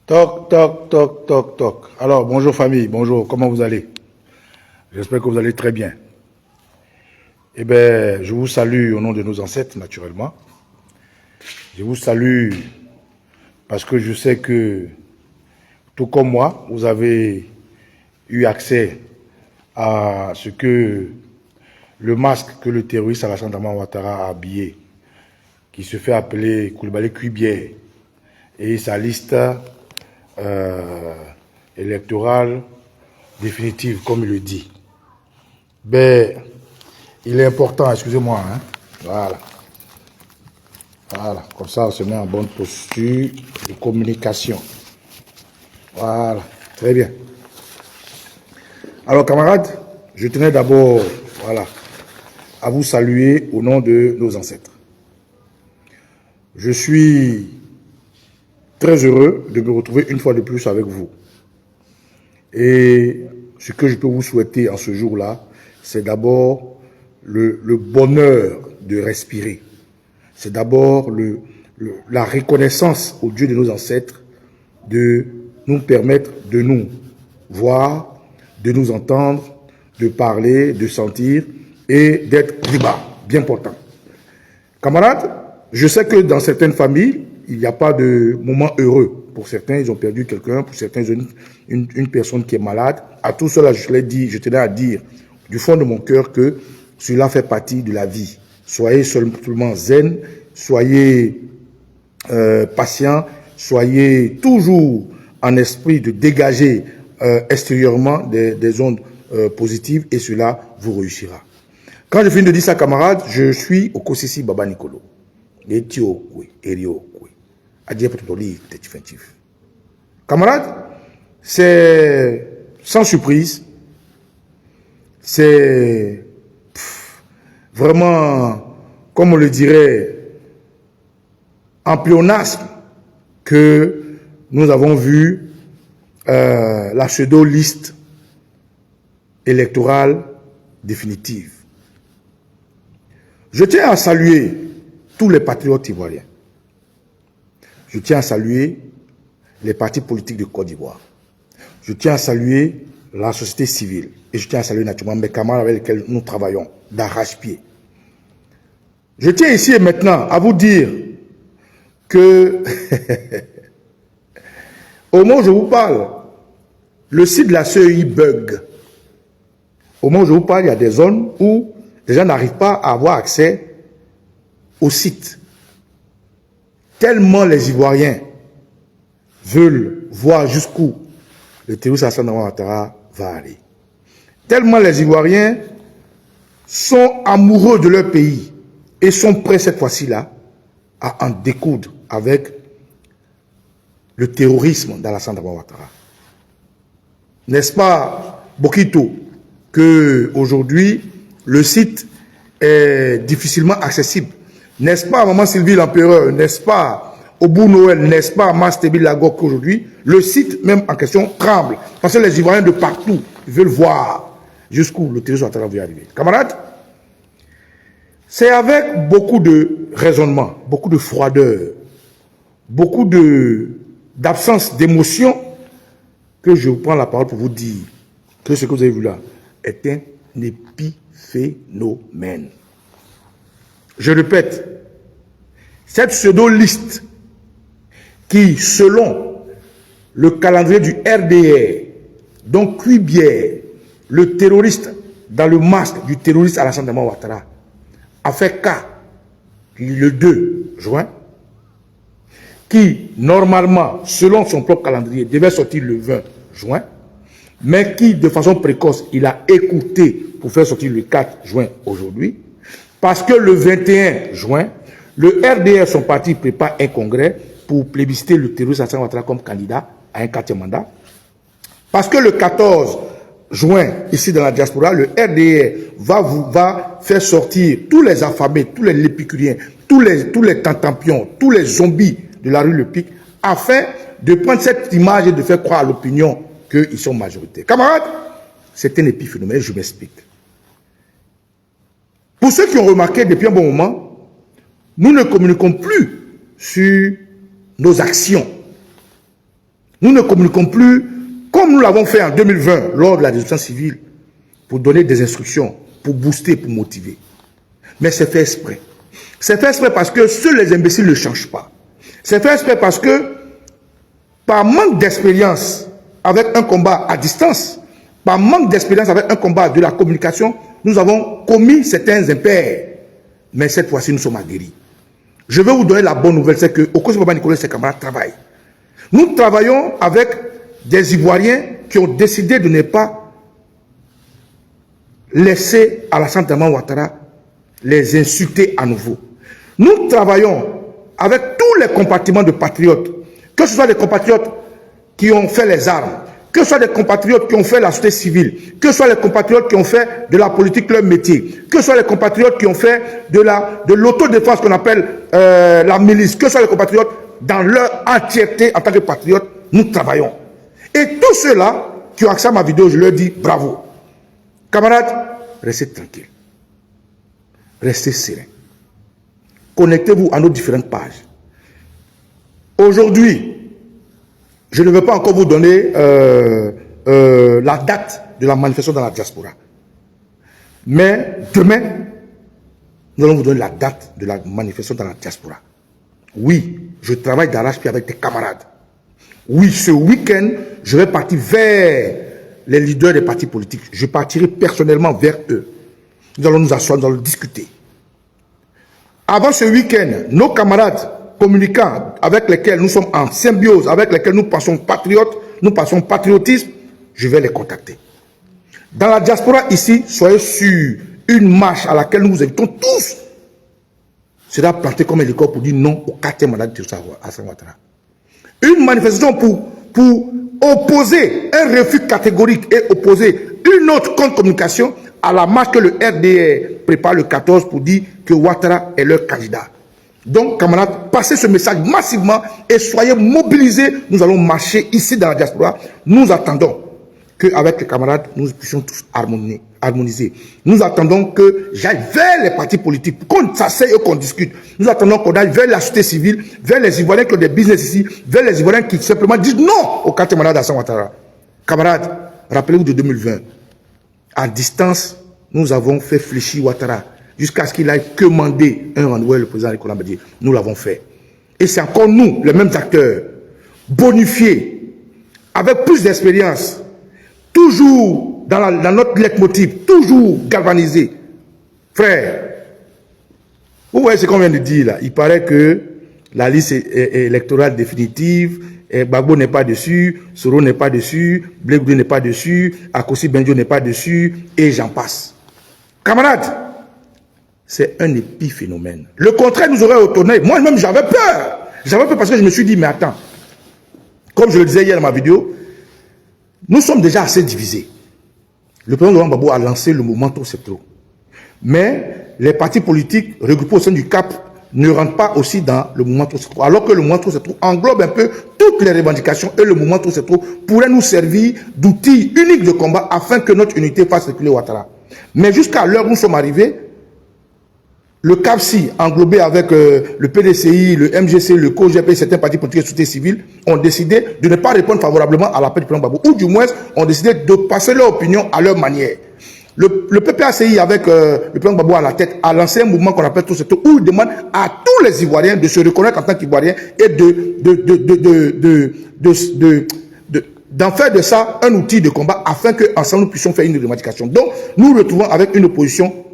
Toc, toc, toc, toc, toc. Alors, bonjour famille, bonjour, comment vous allez? J'espère que vous allez très bien. Eh bien, je vous salue au nom de nos ancêtres, naturellement. Je vous salue parce que je sais que, tout comme moi, vous avez eu accès à ce que le masque que le terroriste Alassane Dramane Ouattara a habillé, qui se fait appeler Coulibaly Cuibière, et sa liste électorale définitive, comme il le dit. Ben, il est important, excusez-moi, hein, voilà. Voilà, comme ça on se met en bonne posture de communication. Voilà, très bien. Alors camarades, je tenais d'abord, voilà, à vous saluer au nom de nos ancêtres. Je suis très heureux de me retrouver une fois de plus avec vous. Et ce que je peux vous souhaiter en ce jour-là, c'est d'abord le bonheur de respirer. C'est d'abord la reconnaissance au Dieu de nos ancêtres de nous permettre de nous voir, de nous entendre, de parler, de sentir et d'être libre, bien important. Camarades, je sais que dans certaines familles, il n'y a pas de moment heureux. Pour certains, ils ont perdu quelqu'un, pour certains, ils ont une personne qui est malade. À tout cela, je tenais à dire du fond de mon cœur que cela fait partie de la vie. Soyez seulement zen, soyez patient, soyez toujours en esprit de dégager extérieurement des ondes positives et cela vous réussira. Quand je finis de dire ça, camarades, je suis au Kosisi Baba Nicolo. Camarades, c'est sans surprise, c'est vraiment, comme on le dirait, en pléonasme que nous avons vu la pseudo-liste électorale définitive. Je tiens à saluer tous les patriotes ivoiriens. Je tiens à saluer les partis politiques de Côte d'Ivoire. Je tiens à saluer la société civile. Et je tiens à saluer naturellement mes camarades avec lesquels nous travaillons d'arrache-pied. Je tiens ici et maintenant à vous dire que au moment où je vous parle, le site de la CEI bug. Au moment où je vous parle, il y a des zones où les gens n'arrivent pas à avoir accès au site. Tellement les Ivoiriens veulent voir jusqu'où le terroriste Alassane Dramane Ouattara va aller. Tellement les Ivoiriens sont amoureux de leur pays et sont prêts cette fois-ci-là à en découdre avec le terrorisme d'Alassane Dramane Ouattara. N'est-ce pas, Bokito, que aujourd'hui le site est difficilement accessible? N'est-ce pas, Maman Sylvie l'Empereur? N'est-ce pas, Obou Noël? N'est-ce pas, Mastebi Lagok, qu'aujourd'hui le site même en question tremble? Parce que les Ivoiriens de partout veulent voir jusqu'où le terrorisme Ouattara va arriver. Camarades, c'est avec beaucoup de raisonnement, beaucoup de froideur, beaucoup d'absence d'émotion que je vous prends la parole pour vous dire que ce que vous avez vu là est un épiphénomène. Je répète, cette pseudo-liste qui, selon le calendrier du RDR, donc Cuibière, le terroriste dans le masque du terroriste Alassane Dramane Ouattara, a fait cas le 2 juin, qui, normalement, selon son propre calendrier, devait sortir le 20 juin, mais qui, de façon précoce, il a écouté pour faire sortir le 4 juin aujourd'hui, parce que le 21 juin, le RDR, son parti, prépare un congrès pour plébisciter le terroriste Alassane Ouattara comme candidat à un 4e mandat, parce que le 14 juin, ici dans la diaspora, le RDR va faire sortir tous les affamés, tous les lépicuriens, tous les tentampions, tous les zombies de la rue Le Pic, afin de prendre cette image et de faire croire à l'opinion qu'ils sont majoritaires. Camarades, c'est un épiphénomène, je m'explique. Pour ceux qui ont remarqué depuis un bon moment, nous ne communiquons plus sur nos actions. Nous ne communiquons plus comme nous l'avons fait en 2020 lors de la désobéissance civile pour donner des instructions, pour booster, pour motiver. Mais c'est fait exprès. C'est fait exprès parce que seuls les imbéciles ne changent pas. C'est fait exprès parce que par manque d'expérience avec un combat à distance, par manque d'expérience avec un combat de la communication, nous avons commis certains impairs. Mais cette fois-ci, nous sommes aguerris. Je vais vous donner la bonne nouvelle, c'est que Okosi Baba Nicolas et ses camarades travaillent. Nous travaillons avec des Ivoiriens qui ont décidé de ne pas laisser Alassane Dramane Ouattara les insulter à nouveau. Nous travaillons avec tous les compartiments de patriotes, que ce soit des compatriotes qui ont fait les armes, que ce soit des compatriotes qui ont fait la société civile, que ce soit les compatriotes qui ont fait de la politique leur métier, que ce soit les compatriotes qui ont fait de l'autodéfense qu'on appelle la milice, que ce soit les compatriotes dans leur entièreté en tant que patriotes, nous travaillons. Et tous ceux-là qui ont accès à ma vidéo, je leur dis bravo. Camarades, restez tranquilles. Restez sereins. Connectez-vous à nos différentes pages. Aujourd'hui, je ne vais pas encore vous donner la date de la manifestation dans la diaspora. Mais demain, nous allons vous donner la date de la manifestation dans la diaspora. Oui, je travaille d'arrache-pied avec des camarades. Oui, ce week-end, je vais partir vers les leaders des partis politiques. Je partirai personnellement vers eux. Nous allons nous asseoir, nous allons discuter. Avant ce week-end, nos camarades communicants avec lesquels nous sommes en symbiose, avec lesquels nous pensons patriotes, nous pensons patriotisme, je vais les contacter. Dans la diaspora ici, soyez sur une marche à laquelle nous vous invitons tous. Sera planté comme un hélicoptère pour dire non au 4e mandat de Alassane Ouattara. Une manifestation pour opposer un refus catégorique et opposer une autre contre-communication à la marche que le RDR prépare le 14 pour dire que Ouattara est leur candidat. Donc, camarades, passez ce message massivement et soyez mobilisés. Nous allons marcher ici dans la diaspora. Nous attendons qu'avec les camarades, nous puissions tous harmoniser. Nous attendons que j'aille vers les partis politiques, qu'on s'asseye et qu'on discute. Nous attendons qu'on aille vers la société civile, vers les Ivoiriens qui ont des business ici, vers les Ivoiriens qui simplement disent non au 4e mandat d'Alassane Ouattara. Camarades, rappelez-vous de 2020. À distance, nous avons fait fléchir Ouattara jusqu'à ce qu'il aille commander un rendez-vous avec le président Nicolas Bédié. Nous l'avons fait. Et c'est encore nous, les mêmes acteurs, bonifiés, avec plus d'expérience, toujours dans notre leitmotiv, toujours galvanisés. Frère, vous voyez ce qu'on vient de dire là. Il paraît que la liste électorale définitive, Gbagbo n'est pas dessus, Soro n'est pas dessus, Blé Goudé n'est pas dessus, Akossi Benjo n'est pas dessus, et j'en passe. Camarades, c'est un épiphénomène. Le contraire nous aurait retourné. Moi-même, j'avais peur. J'avais peur parce que je me suis dit, mais attends, comme je le disais hier dans ma vidéo, nous sommes déjà assez divisés. Le président Laurent Gbagbo a lancé le mouvement Trop c'est trop. Mais les partis politiques regroupés au sein du CAP ne rentrent pas aussi dans le mouvement Trop c'est trop. Alors que le mouvement Trop c'est trop englobe un peu toutes les revendications et le mouvement Trop c'est trop pourrait nous servir d'outil unique de combat afin que notre unité fasse reculer Ouattara. Mais jusqu'à l'heure où nous sommes arrivés, le CAPSI, englobé avec le PDCI, le MGC, le COGEP et certains partis politiques et société civile, ont décidé de ne pas répondre favorablement à l'appel du président Gbagbo, ou du moins ont décidé de passer leur opinion à leur manière. Le PPACI, avec le président Gbagbo à la tête, a lancé un mouvement qu'on appelle Trop c'est trop, où il demande à tous les Ivoiriens de se reconnaître en tant qu'Ivoiriens et d'en faire de ça un outil de combat afin qu'ensemble nous puissions faire une revendication. Donc, nous nous retrouvons avec une opposition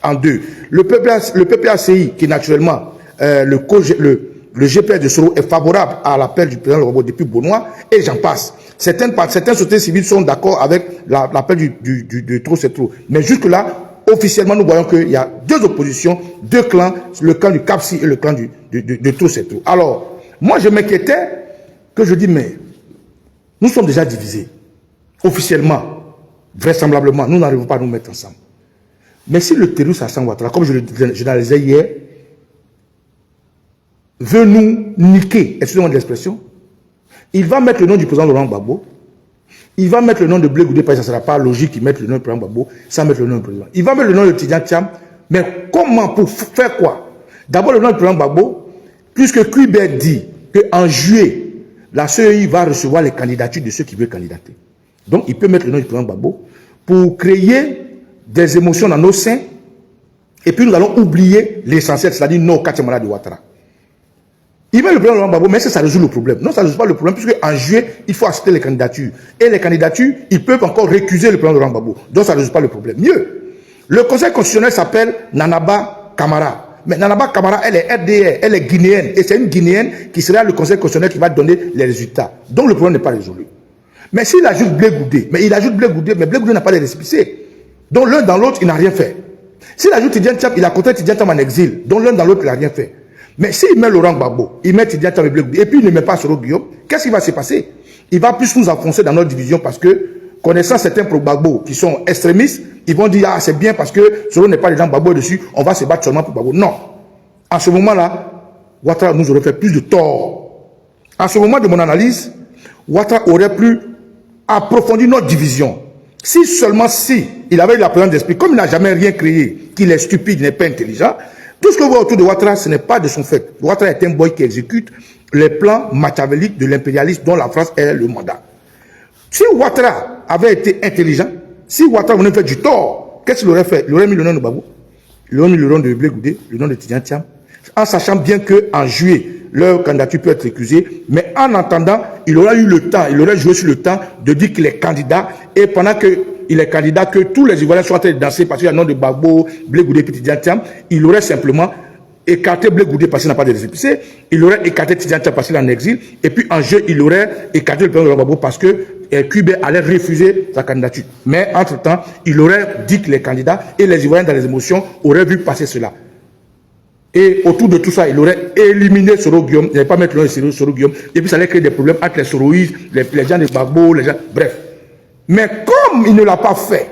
en deux. Le PPACI, qui naturellement, le GPS de Soro est favorable à l'appel du président Gbagbo depuis Benoît, et j'en passe. Certaines sociétés civiles sont d'accord avec l'appel du Trop c'est trop. Mais jusque-là, officiellement, nous voyons qu'il y a deux oppositions, deux clans, le clan du CAPSI et le clan de Trop c'est trop. Alors, moi je m'inquiétais que je dis, mais nous sommes déjà divisés. Officiellement, vraisemblablement, nous n'arrivons pas à nous mettre ensemble. Mais si le terroriste Alassane Ouattara, comme je le généralisais hier, veut nous niquer, excusez-moi de l'expression, il va mettre le nom du président Laurent Gbagbo, il va mettre le nom de Blé Goudé, parce que ça ne sera pas logique qu'il mette le nom du président Gbagbo sans mettre le nom du président. Il va mettre le nom de Tidjane Thiam, mais comment, pour faire quoi? D'abord le nom du président Gbagbo, puisque Cuibert dit qu'en juillet la CEI va recevoir les candidatures de ceux qui veulent candidater. Donc, il peut mettre le nom du président Gbagbo pour créer des émotions dans nos seins. Et puis, nous allons oublier l'essentiel, c'est-à-dire nos 4 malades de Ouattara. Il met le président Laurent Gbagbo, mais ça résout le problème. Non, ça ne résout pas le problème, puisque en juillet, il faut accepter les candidatures. Et les candidatures, ils peuvent encore récuser le président Laurent Gbagbo. Donc, ça ne résout pas le problème. Mieux, le Conseil constitutionnel s'appelle Nanaba Kamara. Mais Nanaba Kamara, elle est RDR, elle est guinéenne. Et c'est une guinéenne qui sera le Conseil constitutionnel qui va donner les résultats. Donc, le problème n'est pas résolu. Mais s'il ajoute Blé Goudé, mais il ajoute Blé Goudé, mais Blé Goudé n'a pas les récépissés. Donc, l'un dans l'autre, il n'a rien fait. S'il ajoute Tidjane Thiam, il a compté Tidjane Thiam en exil. Donc, l'un dans l'autre, il n'a rien fait. Mais s'il met Laurent Gbagbo, il met Tidjane Thiam et puis il ne met pas Soro Guillaume, qu'est-ce qui va se passer? Il va plus nous enfoncer dans notre division parce que, connaissant certains pro-Gbagbo qui sont extrémistes, ils vont dire, ah, c'est bien parce que Soro n'est pas dedans, Gbagbo est dessus, on va se battre seulement pour Gbagbo. Non. À ce moment-là, Ouattara nous aurait fait plus de tort. À ce moment de mon analyse, Ouattara aurait pu approfondir notre division. Si seulement il avait eu la présence d'esprit, comme il n'a jamais rien créé, qu'il est stupide, il n'est pas intelligent, tout ce que vous voyez autour de Ouattara, ce n'est pas de son fait. Ouattara est un boy qui exécute les plans machiavéliques de l'impérialisme dont la France est le mandat. Si Ouattara avait été intelligent, si Ouattara venait faire du tort, qu'est-ce qu'il aurait fait? Il aurait mis le nom de Gbagbo, il aurait mis le nom de Blé Goudé, le nom de Tidjane Thiam, en sachant bien qu'en juillet, leur candidature peut être récusée, mais en attendant, il aurait eu le temps, il aurait joué sur le temps de dire qu'il est candidat, et pendant qu'il est candidat, que tous les Ivoiriens sont en train de danser parce qu'il y a le nom de Gbagbo, Blé Goudé, Tidjane Thiam, il aurait simplement écarté Blé Goudé parce qu'il n'a pas de récépissé, il aurait écarté Tidjane Thiam parce qu'il est en exil, et puis en jeu, il aurait écarté le président de Gbagbo parce que QB allait refuser sa candidature. Mais entre-temps, il aurait dit qu'il est candidat, et les Ivoiriens dans les émotions auraient vu passer cela. Et autour de tout ça, il aurait éliminé Soro Guillaume, il n'allait pas mettre le nom de Soro Guillaume, et puis ça allait créer des problèmes entre les Soroïstes, les gens de Gbagbo, les gens, bref. Mais comme il ne l'a pas fait,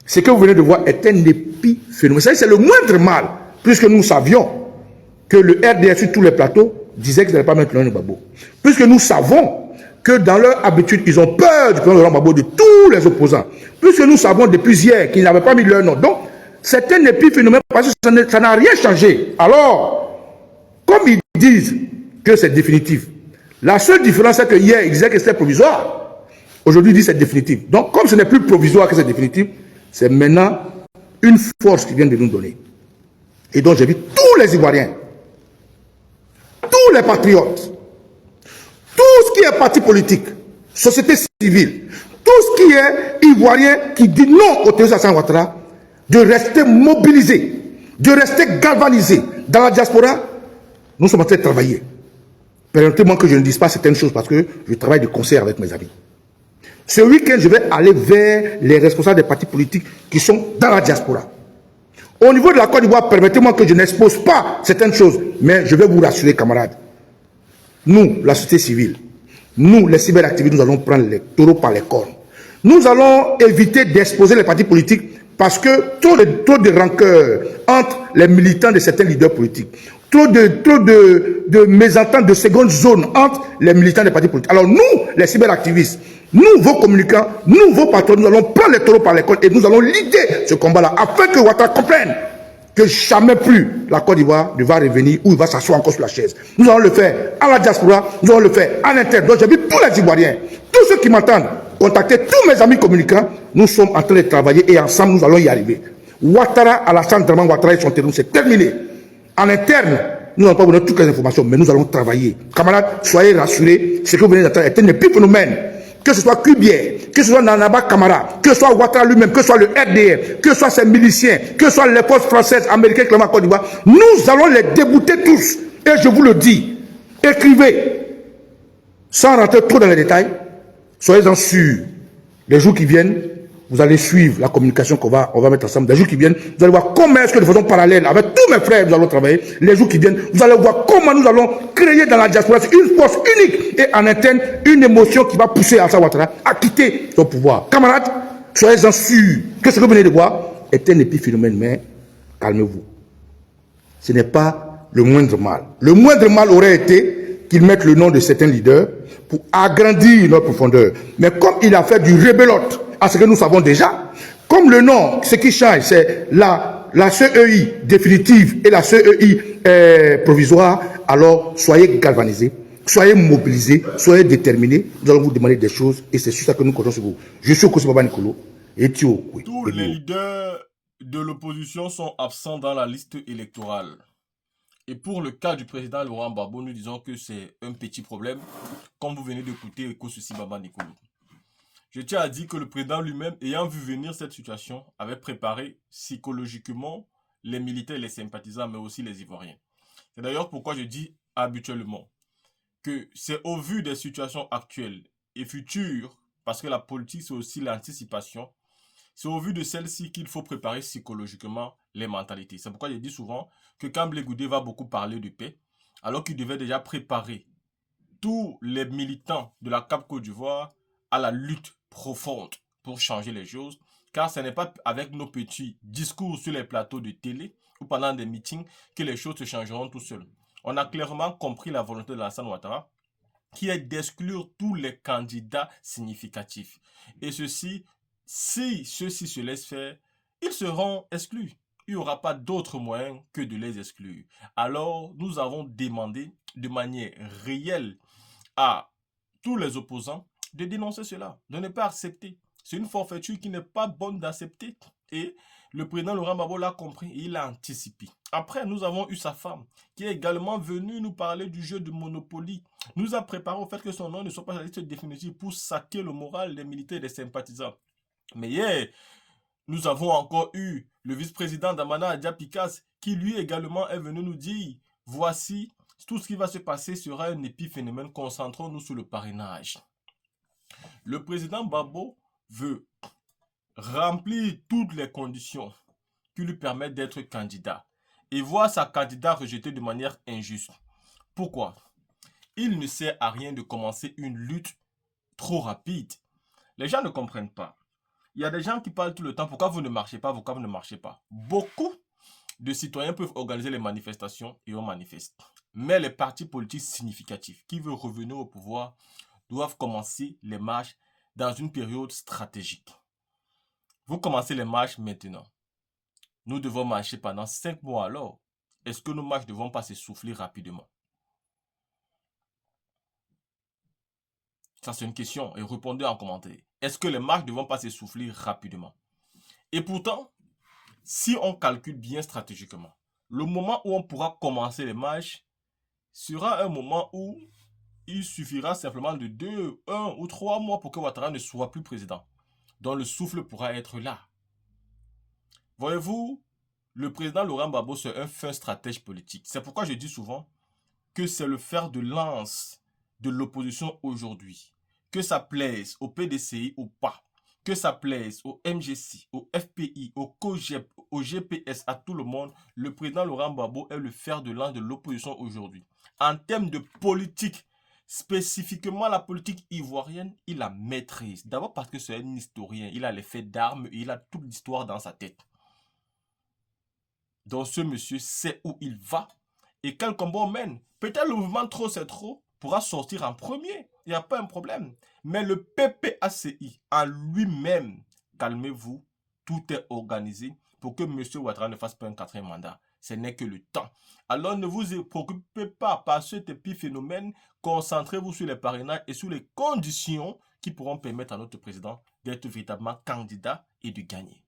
ce que vous venez de voir est un épiphénomène. C'est le moindre mal, puisque nous savions que le RDR sur tous les plateaux disait qu'ils n'allaient pas mettre le nom de Gbagbo. Puisque nous savons que dans leur habitude, ils ont peur du président Laurent Gbagbo, de tous les opposants. Puisque nous savons depuis hier qu'ils n'avaient pas mis leur nom. Donc, c'est un épiphénomène parce que ça n'a rien changé. Alors, comme ils disent que c'est définitif, la seule différence c'est que hier, ils disaient que c'était provisoire. Aujourd'hui, ils disent que c'est définitif. Donc, comme ce n'est plus provisoire que c'est définitif, c'est maintenant une force qui vient de nous donner. Et donc, j'invite tous les Ivoiriens, tous les patriotes, tout ce qui est parti politique, société civile, tout ce qui est Ivoirien qui dit non au terrorisme Alassane Ouattara, de rester mobilisés, de rester galvanisés. Dans la diaspora, nous sommes en train de travailler. Permettez-moi que je ne dise pas certaines choses parce que je travaille de concert avec mes amis. Ce week-end, je vais aller vers les responsables des partis politiques qui sont dans la diaspora. Au niveau de la Côte d'Ivoire, permettez-moi que je n'expose pas certaines choses, mais je vais vous rassurer, camarades. Nous, la société civile, nous, les cyberactivistes, nous allons prendre les taureaux par les cornes. Nous allons éviter d'exposer les partis politiques parce que trop de rancœur entre les militants de certains leaders politiques, trop de mésententes de seconde zone entre les militants des partis politiques. Alors nous, les cyberactivistes, nous, vos communicants, nous, vos patrons, nous allons prendre les taureaux par les cornes et nous allons leader ce combat-là afin que Ouattara comprenne que jamais plus la Côte d'Ivoire ne va revenir ou il va s'asseoir encore sur la chaise. Nous allons le faire à la diaspora, nous allons le faire à l'interne. Donc j'invite tous les Ivoiriens, tous ceux qui m'entendent, contacter tous mes amis communicants. Nous sommes en train de travailler et ensemble nous allons y arriver. Ouattara, Alassane Dramane Ouattara et son terrorisme, c'est terminé. En interne, nous n'allons pas vous donner toutes les informations, mais nous allons travailler. Camarades, soyez rassurés, ce que vous venez d'entendre est un épiphénomène. Que ce soit Kubier, que ce soit Nanaba Kamara, que ce soit Ouattara lui-même, que ce soit le RDR, que ce soit ses miliciens, que ce soit les forces françaises, américaines qui sont en Côte d'Ivoire, nous allons les débouter tous. Et je vous le dis, écrivez, sans rentrer trop dans les détails, soyez-en sûrs. Les jours qui viennent, vous allez suivre la communication qu'on va mettre ensemble. Les jours qui viennent, vous allez voir comment est-ce que de façon parallèle, avec tous mes frères, nous allons travailler. Les jours qui viennent, vous allez voir comment nous allons créer dans la diaspora une force unique et en interne, une émotion qui va pousser Alassane Ouattara à quitter son pouvoir. Camarades, soyez-en sûrs que ce que vous venez de voir est un épiphénomène, mais calmez-vous. Ce n'est pas le moindre mal. Le moindre mal aurait été qu'ils mettent le nom de certains leaders pour agrandir notre profondeur. Mais comme il a fait du rébelote à ce que nous savons déjà, comme le nom, ce qui change, c'est la CEI définitive et la CEI provisoire, alors soyez galvanisés, Soyez mobilisés, soyez déterminés. Nous allons vous demander des choses et c'est sur ça que nous comptons sur vous. Je suis au Kosi Baba Nicolo et Thio. Tous les leaders de l'opposition sont absents dans la liste électorale. Et pour le cas du président Laurent Gbagbo, nous disons que c'est un petit problème, comme vous venez d'écouter Kosi Baba Nicolo. Je tiens à dire que le président lui-même, ayant vu venir cette situation, avait préparé psychologiquement les militaires et les sympathisants, mais aussi les Ivoiriens. C'est d'ailleurs pourquoi je dis habituellement que c'est au vu des situations actuelles et futures, parce que la politique c'est aussi l'anticipation, c'est au vu de celle-ci qu'il faut préparer psychologiquement les mentalités. C'est pourquoi je dis souvent que quand Blé Goudé va beaucoup parler de paix, alors qu'il devait déjà préparer tous les militants de la CAP Côte d'Ivoire à la lutte profonde pour changer les choses, car ce n'est pas avec nos petits discours sur les plateaux de télé ou pendant des meetings que les choses se changeront tout seuls. On a clairement compris la volonté de Alassane Ouattara, qui est d'exclure tous les candidats significatifs. Et ceci, si ceux-ci se laissent faire, ils seront exclus. Il n'y aura pas d'autre moyen que de les exclure. Alors, nous avons demandé de manière réelle à tous les opposants de dénoncer cela, de ne pas accepter. C'est une forfaiture qui n'est pas bonne d'accepter. Et le président Laurent Gbagbo l'a compris et il a anticipé. Après, nous avons eu sa femme qui est également venue nous parler du jeu de Monopoly. Nous a préparé au fait que son nom ne soit pas sur la liste définitive pour saquer le moral des militaires et des sympathisants. Mais hier, nous avons encore eu le vice-président d'Amana Adja Pikas qui lui également est venu nous dire voici, tout ce qui va se passer sera un épiphénomène, concentrons-nous sur le parrainage. Le président Gbagbo veut remplir toutes les conditions qui lui permettent d'être candidat et voir sa candidat rejetée de manière injuste. Pourquoi? Il ne sert à rien de commencer une lutte trop rapide. Les gens ne comprennent pas. Il y a des gens qui parlent tout le temps, pourquoi vous ne marchez pas, pourquoi vous ne marchez pas. Beaucoup de citoyens peuvent organiser les manifestations et on manifeste. Mais les partis politiques significatifs qui veulent revenir au pouvoir doivent commencer les marches dans une période stratégique. Vous commencez les marches maintenant. Nous devons marcher pendant 5 mois alors. Est-ce que nos marches ne vont pas s'essouffler rapidement? Ça, c'est une question et répondez en commentaire. Est-ce que les marches ne vont pas s'essouffler rapidement? Et pourtant, si on calcule bien stratégiquement, le moment où on pourra commencer les marches sera un moment où il suffira simplement de 2, 1 ou 3 mois pour que Ouattara ne soit plus président. Donc le souffle pourra être là. Voyez-vous, le président Laurent Gbagbo, c'est un fin stratège politique. C'est pourquoi je dis souvent que c'est le fer de lance de l'opposition aujourd'hui. Que ça plaise au PDCI ou pas, que ça plaise au MGC, au FPI, au COGEP, au GPS, à tout le monde, le président Laurent Gbagbo est le fer de lance de l'opposition aujourd'hui. En termes de politique, spécifiquement la politique ivoirienne, il la maîtrise. D'abord parce que c'est un historien, il a les faits d'armes et il a toute l'histoire dans sa tête. Donc ce monsieur sait où il va et quel combat on mène. Peut-être le mouvement trop c'est trop pourra sortir en premier, il n'y a pas un problème. Mais le PPACI en lui-même, calmez-vous, tout est organisé pour que M. Ouattara ne fasse pas un 4e mandat. Ce n'est que le temps. Alors ne vous préoccupez pas par cet épiphénomène, concentrez-vous sur les parrainages et sur les conditions qui pourront permettre à notre président d'être véritablement candidat et de gagner.